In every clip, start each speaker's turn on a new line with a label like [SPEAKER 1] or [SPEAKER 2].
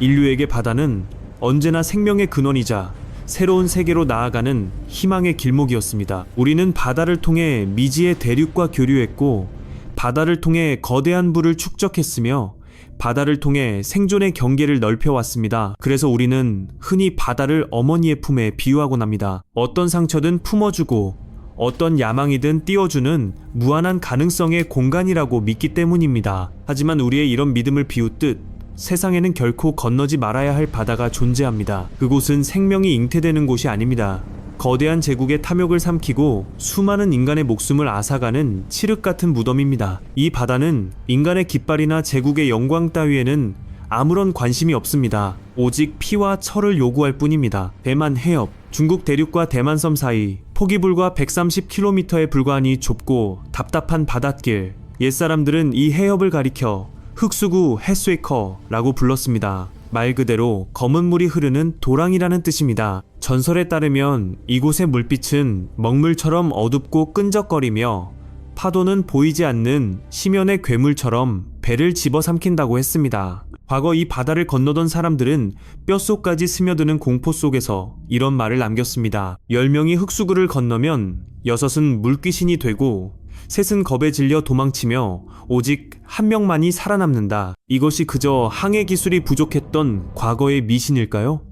[SPEAKER 1] 인류에게 바다는 언제나 생명의 근원이자 새로운 세계로 나아가는 희망의 길목이었습니다. 우리는 바다를 통해 미지의 대륙과 교류했고, 바다를 통해 거대한 부를 축적했으며, 바다를 통해 생존의 경계를 넓혀왔습니다. 그래서 우리는 흔히 바다를 어머니의 품에 비유하곤 합니다. 어떤 상처든 품어주고 어떤 야망이든 띄워주는 무한한 가능성의 공간이라고 믿기 때문입니다. 하지만 우리의 이런 믿음을 비웃듯 세상에는 결코 건너지 말아야 할 바다가 존재합니다. 그곳은 생명이 잉태되는 곳이 아닙니다. 거대한 제국의 탐욕을 삼키고 수많은 인간의 목숨을 앗아가는 칠흑 같은 무덤입니다. 이 바다는 인간의 깃발이나 제국의 영광 따위에는 아무런 관심이 없습니다. 오직 피와 철을 요구할 뿐입니다. 대만 해협, 중국 대륙과 대만섬 사이 폭이 불과 130km에 불과한 이 좁고 답답한 바닷길. 옛사람들은 이 해협을 가리켜 흑수구 해수이커라고 불렀습니다. 말 그대로 검은 물이 흐르는 도랑이라는 뜻입니다. 전설에 따르면 이곳의 물빛은 먹물처럼 어둡고 끈적거리며 파도는 보이지 않는 심연의 괴물처럼 배를 집어삼킨다고 했습니다. 과거 이 바다를 건너던 사람들은 뼛속까지 스며드는 공포 속에서 이런 말을 남겼습니다. 10명이 흑수구를 건너면 6은 물귀신이 되고 셋은 겁에 질려 도망치며 오직 한 명만이 살아남는다. 이것이 그저 항해 기술이 부족했던 과거의 미신일까요?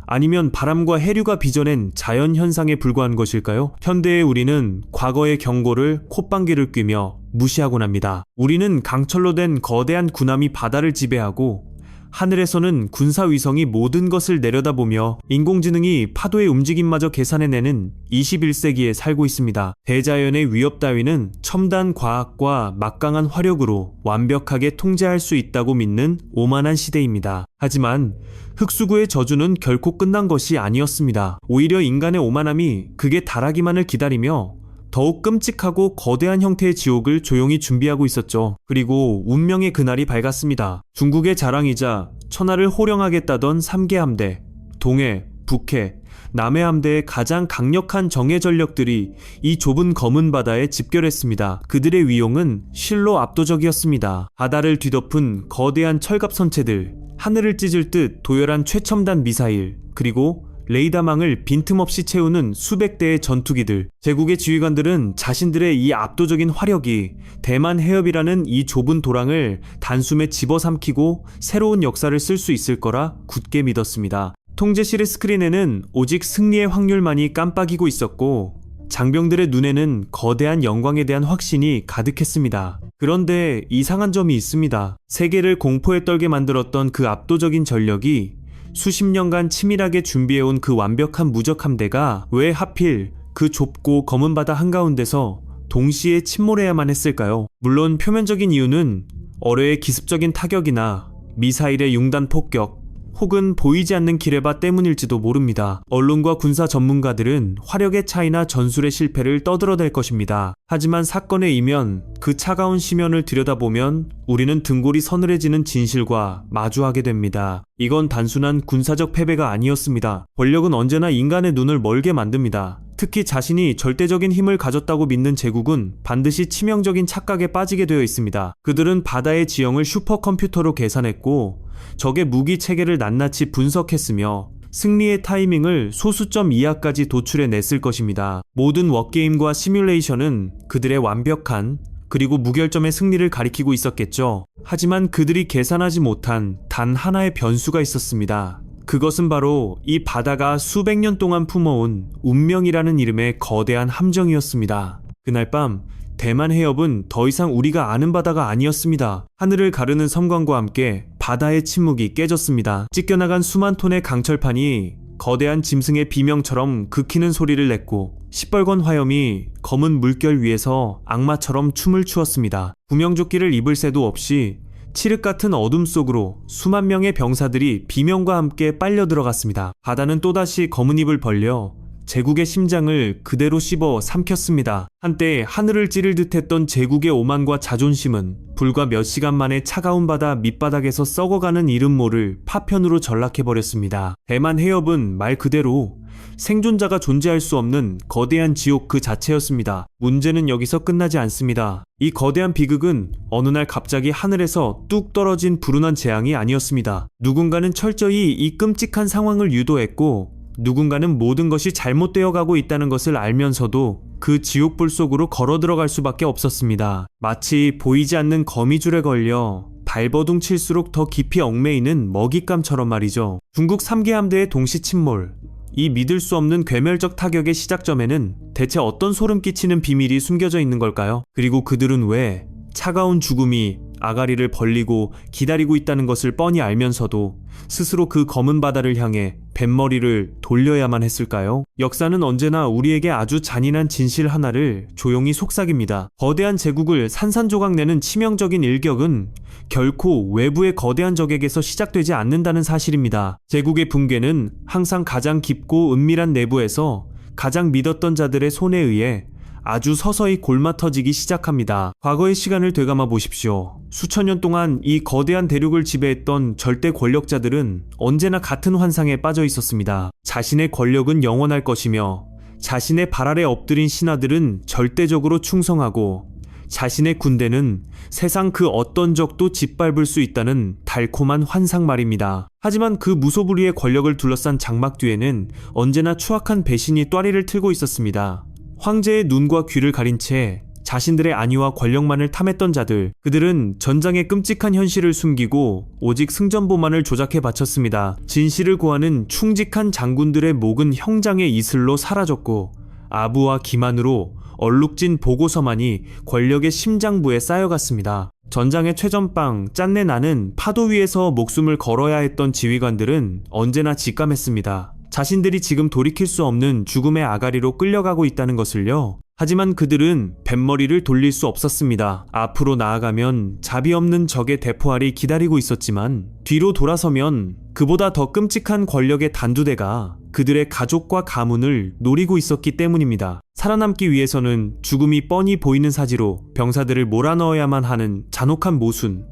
[SPEAKER 1] 아니면 바람과 해류가 빚어낸 자연현상에 불과한 것일까요? 현대의 우리는 과거의 경고를 콧방귀를 뀌며 무시하곤 합니다. 우리는 강철로 된 거대한 군함이 바다를 지배하고 하늘에서는 군사위성이 모든 것을 내려다보며 인공지능이 파도의 움직임마저 계산해내는 21세기에 살고 있습니다. 대자연의 위협 따위는 첨단 과학과 막강한 화력으로 완벽하게 통제할 수 있다고 믿는 오만한 시대입니다. 하지만 흑수구의 저주는 결코 끝난 것이 아니었습니다. 오히려 인간의 오만함이 극에 달하기만을 기다리며 더욱 끔찍하고 거대한 형태의 지옥을 조용히 준비하고 있었죠. 그리고 운명의 그날이 밝았습니다. 중국의 자랑이자 천하를 호령하게 따던 3개 함대, 동해, 북해, 남해 함대의 가장 강력한 정예 전력들이 이 좁은 검은 바다에 집결했습니다. 그들의 위용은 실로 압도적이었습니다. 바다를 뒤덮은 거대한 철갑 선체들, 하늘을 찢을 듯 도열한 최첨단 미사일, 그리고 레이더망을 빈틈없이 채우는 수백 대의 전투기들. 제국의 지휘관들은 자신들의 이 압도적인 화력이 대만 해협이라는 이 좁은 도랑을 단숨에 집어삼키고 새로운 역사를 쓸 수 있을 거라 굳게 믿었습니다. 통제실의 스크린에는 오직 승리의 확률만이 깜빡이고 있었고 장병들의 눈에는 거대한 영광에 대한 확신이 가득했습니다. 그런데 이상한 점이 있습니다. 세계를 공포에 떨게 만들었던 그 압도적인 전력이 수십 년간 치밀하게 준비해온 그 완벽한 무적 함대가 왜 하필 그 좁고 검은 바다 한가운데서 동시에 침몰해야만 했을까요? 물론 표면적인 이유는 어뢰의 기습적인 타격이나 미사일의 융단 폭격, 혹은 보이지 않는 기뢰바 때문일지도 모릅니다. 언론과 군사 전문가들은 화력의 차이나 전술의 실패를 떠들어댈 것입니다. 하지만 사건의 이면, 그 차가운 심연을 들여다보면 우리는 등골이 서늘해지는 진실과 마주하게 됩니다. 이건 단순한 군사적 패배가 아니었습니다. 권력은 언제나 인간의 눈을 멀게 만듭니다. 특히 자신이 절대적인 힘을 가졌다고 믿는 제국은 반드시 치명적인 착각에 빠지게 되어 있습니다. 그들은 바다의 지형을 슈퍼컴퓨터로 계산했고 적의 무기 체계를 낱낱이 분석했으며 승리의 타이밍을 소수점 이하까지 도출해냈을 것입니다. 모든 워게임과 시뮬레이션은 그들의 완벽한 그리고 무결점의 승리를 가리키고 있었겠죠. 하지만 그들이 계산하지 못한 단 하나의 변수가 있었습니다. 그것은 바로 이 바다가 수백 년 동안 품어온 운명이라는 이름의 거대한 함정이었습니다. 그날 밤 대만 해협은 더 이상 우리가 아는 바다가 아니었습니다. 하늘을 가르는 섬광과 함께 바다의 침묵이 깨졌습니다. 찢겨나간 수만 톤의 강철판이 거대한 짐승의 비명처럼 긁히는 소리를 냈고 시뻘건 화염이 검은 물결 위에서 악마처럼 춤을 추었습니다. 구명조끼를 입을 새도 없이 칠흑 같은 어둠 속으로 수만 명의 병사들이 비명과 함께 빨려 들어갔습니다. 바다는 또다시 검은 입을 벌려 제국의 심장을 그대로 씹어 삼켰습니다. 한때 하늘을 찌를 듯했던 제국의 오만과 자존심은 불과 몇 시간 만에 차가운 바다 밑바닥에서 썩어가는 이름 모를 파편으로 전락해버렸습니다. 대만 해협은 말 그대로 생존자가 존재할 수 없는 거대한 지옥 그 자체였습니다. 문제는 여기서 끝나지 않습니다. 이 거대한 비극은 어느 날 갑자기 하늘에서 뚝 떨어진 불운한 재앙이 아니었습니다. 누군가는 철저히 이 끔찍한 상황을 유도했고, 누군가는 모든 것이 잘못되어 가고 있다는 것을 알면서도 그 지옥불 속으로 걸어 들어갈 수밖에 없었습니다. 마치 보이지 않는 거미줄에 걸려 발버둥 칠수록 더 깊이 얽매이는 먹잇감처럼 말이죠. 중국 3개 함대의 동시 침몰, 이 믿을 수 없는 괴멸적 타격의 시작점에는 대체 어떤 소름 끼치는 비밀이 숨겨져 있는 걸까요? 그리고 그들은 왜 차가운 죽음이 아가리를 벌리고 기다리고 있다는 것을 뻔히 알면서도 스스로 그 검은 바다를 향해 뱃머리를 돌려야만 했을까요? 역사는 언제나 우리에게 아주 잔인한 진실 하나를 조용히 속삭입니다. 거대한 제국을 산산조각 내는 치명적인 일격은 결코 외부의 거대한 적에게서 시작되지 않는다는 사실입니다. 제국의 붕괴는 항상 가장 깊고 은밀한 내부에서 가장 믿었던 자들의 손에 의해 아주 서서히 골마 터지기 시작합니다. 과거의 시간을 되감아 보십시오. 수천 년 동안 이 거대한 대륙을 지배했던 절대 권력자들은 언제나 같은 환상에 빠져 있었습니다. 자신의 권력은 영원할 것이며, 자신의 발 아래 엎드린 신하들은 절대적으로 충성하고, 자신의 군대는 세상 그 어떤 적도 짓밟을 수 있다는 달콤한 환상 말입니다. 하지만 그 무소불위의 권력을 둘러싼 장막 뒤에는 언제나 추악한 배신이 또아리를 틀고 있었습니다. 황제의 눈과 귀를 가린 채 자신들의 안위와 권력만을 탐했던 자들, 그들은 전장의 끔찍한 현실을 숨기고 오직 승전보만을 조작해 바쳤습니다. 진실을 구하는 충직한 장군들의 목은 형장의 이슬로 사라졌고, 아부와 기만으로 얼룩진 보고서만이 권력의 심장부에 쌓여갔습니다. 전장의 최전방 짠내 나는 파도 위에서 목숨을 걸어야 했던 지휘관들은 언제나 직감했습니다. 자신들이 지금 돌이킬 수 없는 죽음의 아가리로 끌려가고 있다는 것을요. 하지만 그들은 뱃머리를 돌릴 수 없었습니다. 앞으로 나아가면 자비 없는 적의 대포알이 기다리고 있었지만, 뒤로 돌아서면 그보다 더 끔찍한 권력의 단두대가 그들의 가족과 가문을 노리고 있었기 때문입니다. 살아남기 위해서는 죽음이 뻔히 보이는 사지로 병사들을 몰아넣어야만 하는 잔혹한 모순,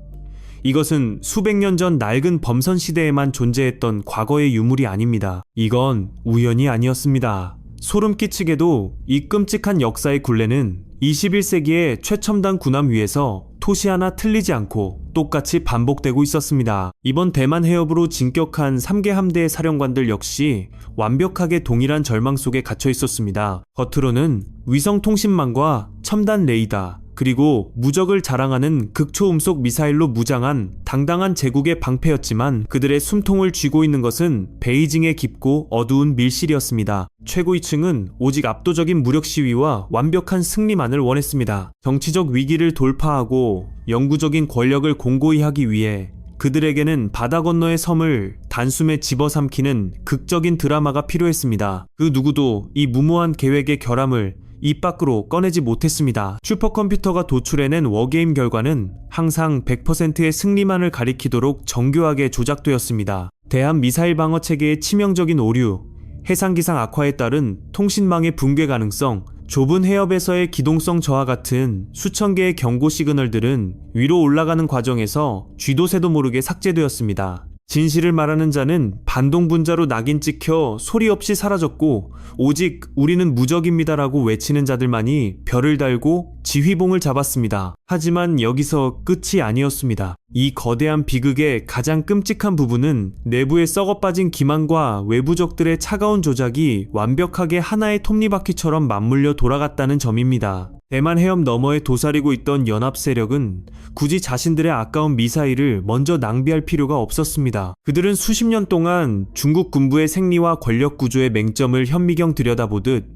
[SPEAKER 1] 이것은 수백 년 전 낡은 범선 시대에만 존재했던 과거의 유물이 아닙니다. 이건 우연이 아니었습니다. 소름 끼치게도 이 끔찍한 역사의 굴레는 21세기의 최첨단 군함 위에서 토시 하나 틀리지 않고 똑같이 반복되고 있었습니다. 이번 대만 해협으로 진격한 3개 함대의 사령관들 역시 완벽하게 동일한 절망 속에 갇혀 있었습니다. 겉으로는 위성통신망과 첨단 레이더, 그리고 무적을 자랑하는 극초음속 미사일로 무장한 당당한 제국의 방패였지만, 그들의 숨통을 쥐고 있는 것은 베이징의 깊고 어두운 밀실이었습니다. 최고위층은 오직 압도적인 무력 시위와 완벽한 승리만을 원했습니다. 정치적 위기를 돌파하고 영구적인 권력을 공고히 하기 위해 그들에게는 바다 건너의 섬을 단숨에 집어삼키는 극적인 드라마가 필요했습니다. 그 누구도 이 무모한 계획의 결함을 입 밖으로 꺼내지 못했습니다. 슈퍼컴퓨터가 도출해낸 워게임 결과는 항상 100%의 승리만을 가리키도록 정교하게 조작되었습니다. 대한 미사일 방어 체계의 치명적인 오류, 해상기상 악화에 따른 통신망의 붕괴 가능성, 좁은 해협에서의 기동성 저하 같은 수천 개의 경고 시그널들은 위로 올라가는 과정에서 쥐도 새도 모르게 삭제되었습니다. 진실을 말하는 자는 반동분자로 낙인 찍혀 소리 없이 사라졌고, 오직 우리는 무적입니다라고 외치는 자들만이 별을 달고 지휘봉을 잡았습니다. 하지만 여기서 끝이 아니었습니다. 이 거대한 비극의 가장 끔찍한 부분은 내부에 썩어빠진 기만과 외부적들의 차가운 조작이 완벽하게 하나의 톱니바퀴처럼 맞물려 돌아갔다는 점입니다. 대만 해협 너머에 도사리고 있던 연합 세력은 굳이 자신들의 아까운 미사일을 먼저 낭비할 필요가 없었습니다. 그들은 수십 년 동안 중국 군부의 생리와 권력 구조의 맹점을 현미경 들여다보듯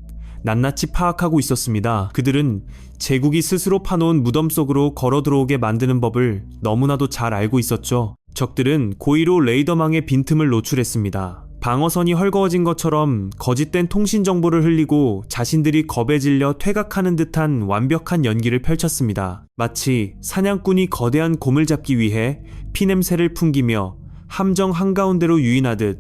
[SPEAKER 1] 낱낱이 파악하고 있었습니다. 그들은 제국이 스스로 파놓은 무덤 속으로 걸어 들어오게 만드는 법을 너무나도 잘 알고 있었죠. 적들은 고의로 레이더망의 빈틈을 노출했습니다. 방어선이 헐거워진 것처럼 거짓된 통신 정보를 흘리고 자신들이 겁에 질려 퇴각하는 듯한 완벽한 연기를 펼쳤습니다. 마치 사냥꾼이 거대한 곰을 잡기 위해 피냄새를 풍기며 함정 한가운데로 유인하듯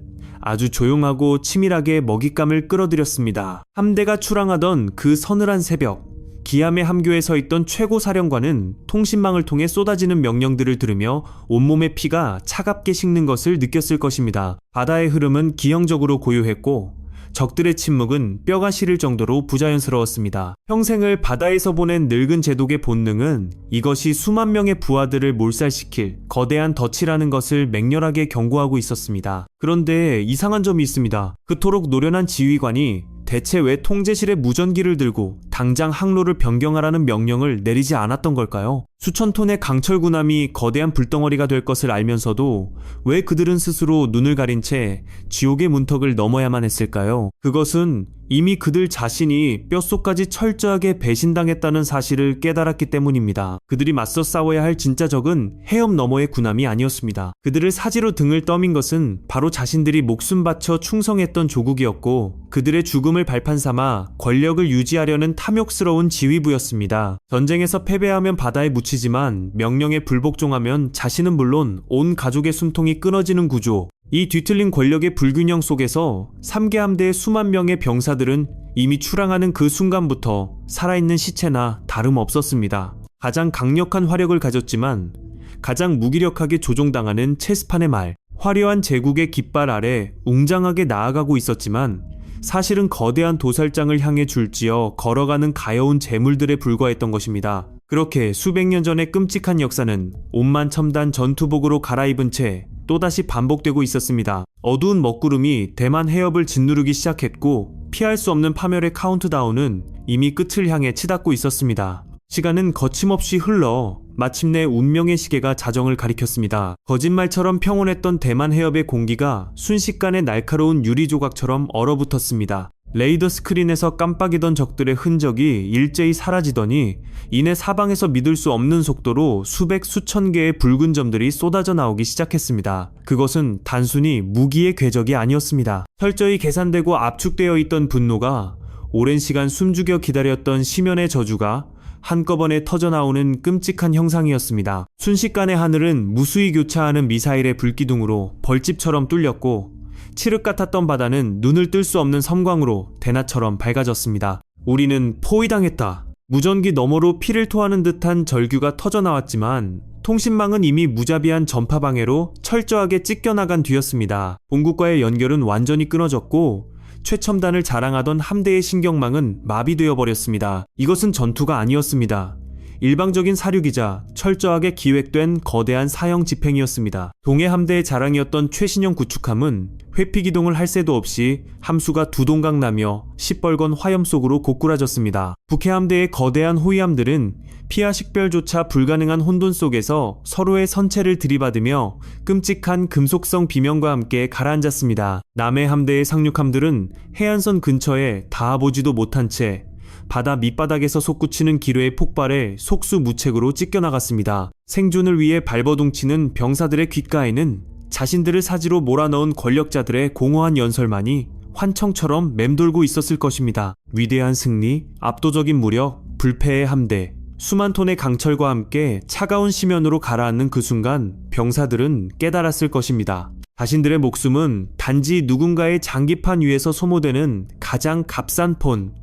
[SPEAKER 1] 아주 조용하고 치밀하게 먹잇감을 끌어들였습니다. 함대가 출항하던 그 서늘한 새벽, 기암의 함교에 서 있던 최고 사령관은 통신망을 통해 쏟아지는 명령들을 들으며 온몸의 피가 차갑게 식는 것을 느꼈을 것입니다. 바다의 흐름은 기형적으로 고요했고 적들의 침묵은 뼈가 시릴 정도로 부자연스러웠습니다. 평생을 바다에서 보낸 늙은 제독의 본능은 이것이 수만 명의 부하들을 몰살시킬 거대한 덫이라는 것을 맹렬하게 경고하고 있었습니다. 그런데 이상한 점이 있습니다. 그토록 노련한 지휘관이 대체 왜 통제실에 무전기를 들고 당장 항로를 변경하라는 명령을 내리지 않았던 걸까요? 수천 톤의 강철 군함이 거대한 불덩어리가 될 것을 알면서도 왜 그들은 스스로 눈을 가린 채 지옥의 문턱을 넘어야만 했을까요? 그것은 이미 그들 자신이 뼛속까지 철저하게 배신당했다는 사실을 깨달았기 때문입니다. 그들이 맞서 싸워야 할 진짜 적은 해협 너머의 군함이 아니었습니다. 그들을 사지로 등을 떠민 것은 바로 자신들이 목숨 바쳐 충성했던 조국이었고 그들의 죽음을 발판 삼아 권력을 유지하려는 탐욕스러운 지휘부였습니다. 전쟁에서 패배하면 바다에 묻히지만 명령에 불복종하면 자신은 물론 온 가족의 숨통이 끊어지는 구조, 이 뒤틀린 권력의 불균형 속에서 3개 함대의 수만 명의 병사들은 이미 출항하는 그 순간부터 살아있는 시체나 다름없었습니다. 가장 강력한 화력을 가졌지만 가장 무기력하게 조종당하는 체스판의 말, 화려한 제국의 깃발 아래 웅장하게 나아가고 있었지만 사실은 거대한 도살장을 향해 줄지어 걸어가는 가여운 재물들에 불과했던 것입니다. 그렇게 수백 년 전의 끔찍한 역사는 옷만 첨단 전투복으로 갈아입은 채 또다시 반복되고 있었습니다. 어두운 먹구름이 대만 해협을 짓누르기 시작했고 피할 수 없는 파멸의 카운트다운은 이미 끝을 향해 치닫고 있었습니다. 시간은 거침없이 흘러 마침내 운명의 시계가 자정을 가리켰습니다. 거짓말처럼 평온했던 대만 해협의 공기가 순식간에 날카로운 유리 조각처럼 얼어붙었습니다. 레이더 스크린에서 깜빡이던 적들의 흔적이 일제히 사라지더니 이내 사방에서 믿을 수 없는 속도로 수백 수천 개의 붉은 점들이 쏟아져 나오기 시작했습니다. 그것은 단순히 무기의 궤적이 아니었습니다. 철저히 계산되고 압축되어 있던 분노가 오랜 시간 숨죽여 기다렸던 심연의 저주가 한꺼번에 터져나오는 끔찍한 형상이었습니다. 순식간에 하늘은 무수히 교차하는 미사일의 불기둥으로 벌집처럼 뚫렸고 칠흑 같았던 바다는 눈을 뜰 수 없는 섬광으로 대낮처럼 밝아졌습니다. 우리는 포위당했다. 무전기 너머로 피를 토하는 듯한 절규가 터져나왔지만 통신망은 이미 무자비한 전파 방해로 철저하게 찢겨나간 뒤였습니다. 본국과의 연결은 완전히 끊어졌고 최첨단을 자랑하던 함대의 신경망은 마비되어 버렸습니다. 이것은 전투가 아니었습니다. 일방적인 사륙이자 철저하게 기획된 거대한 사형 집행이었습니다. 동해 함대의 자랑이었던 최신형 구축함은 회피기동을 할 새도 없이 함수가 두 동강 나며 시뻘건 화염 속으로 고꾸라졌습니다. 북해 함대의 거대한 호위함들은 피하 식별조차 불가능한 혼돈 속에서 서로의 선체를 들이받으며 끔찍한 금속성 비명과 함께 가라앉았습니다. 남해 함대의 상륙함들은 해안선 근처에 닿아보지도 못한 채 바다 밑바닥에서 솟구치는 기뢰의 폭발에 속수무책으로 찢겨나갔습니다. 생존을 위해 발버둥치는 병사들의 귓가에는 자신들을 사지로 몰아넣은 권력자들의 공허한 연설만이 환청처럼 맴돌고 있었을 것입니다. 위대한 승리, 압도적인 무력, 불패의 함대, 수만 톤의 강철과 함께 차가운 심연으로 가라앉는 그 순간 병사들은 깨달았을 것입니다. 자신들의 목숨은 단지 누군가의 장기판 위에서 소모되는 가장 값싼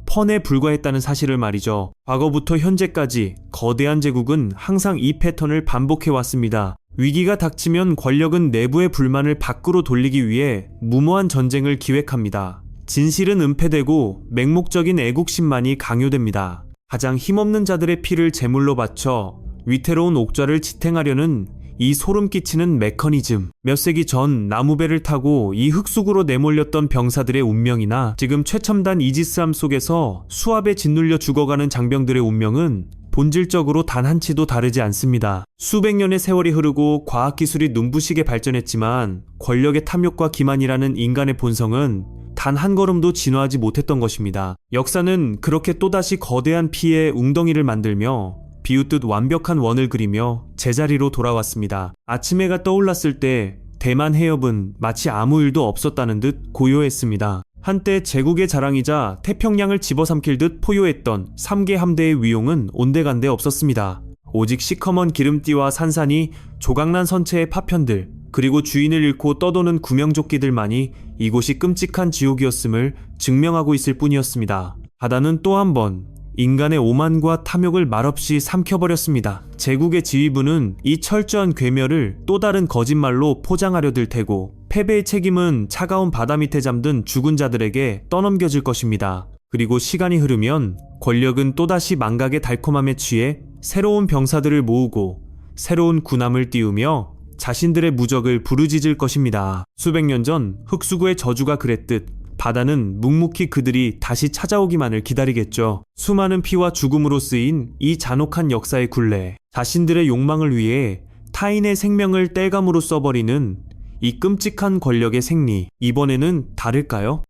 [SPEAKER 1] 펀에 불과했다는 사실을 말이죠. 과거부터 현재까지 거대한 제국은 항상 이 패턴을 반복해왔습니다. 위기가 닥치면 권력은 내부의 불만을 밖으로 돌리기 위해 무모한 전쟁을 기획합니다. 진실은 은폐되고 맹목적인 애국심만이 강요됩니다. 가장 힘없는 자들의 피를 제물로 바쳐 위태로운 옥좌를 지탱하려는 이 소름 끼치는 메커니즘. 몇 세기 전 나무배를 타고 이 흙속으로 내몰렸던 병사들의 운명이나 지금 최첨단 이지스함 속에서 수압에 짓눌려 죽어가는 장병들의 운명은 본질적으로 단 한치도 다르지 않습니다. 수백 년의 세월이 흐르고 과학기술이 눈부시게 발전했지만 권력의 탐욕과 기만이라는 인간의 본성은 단 한 걸음도 진화하지 못했던 것입니다. 역사는 그렇게 또다시 거대한 피의 웅덩이를 만들며 비웃듯 완벽한 원을 그리며 제자리로 돌아왔습니다. 아침 해가 떠올랐을 때 대만 해협은 마치 아무 일도 없었다는 듯 고요했습니다. 한때 제국의 자랑이자 태평양을 집어삼킬 듯 포효했던 3개 함대의 위용은 온데간데 없었습니다. 오직 시커먼 기름띠와 산산이 조각난 선체의 파편들, 그리고 주인을 잃고 떠도는 구명조끼들만이 이곳이 끔찍한 지옥이었음을 증명하고 있을 뿐이었습니다. 바다는 또 한 번 인간의 오만과 탐욕을 말없이 삼켜버렸습니다. 제국의 지휘부는 이 철저한 괴멸을 또 다른 거짓말로 포장하려 들 테고 패배의 책임은 차가운 바다 밑에 잠든 죽은 자들에게 떠넘겨질 것입니다. 그리고 시간이 흐르면 권력은 또다시 망각의 달콤함에 취해 새로운 병사들을 모으고 새로운 군함을 띄우며 자신들의 무적을 부르짖을 것입니다. 수백 년 전 흙수구의 저주가 그랬듯 바다는 묵묵히 그들이 다시 찾아오기만을 기다리겠죠. 수많은 피와 죽음으로 쓰인 이 잔혹한 역사의 굴레, 자신들의 욕망을 위해 타인의 생명을 땔감으로 써버리는 이 끔찍한 권력의 생리, 이번에는 다를까요?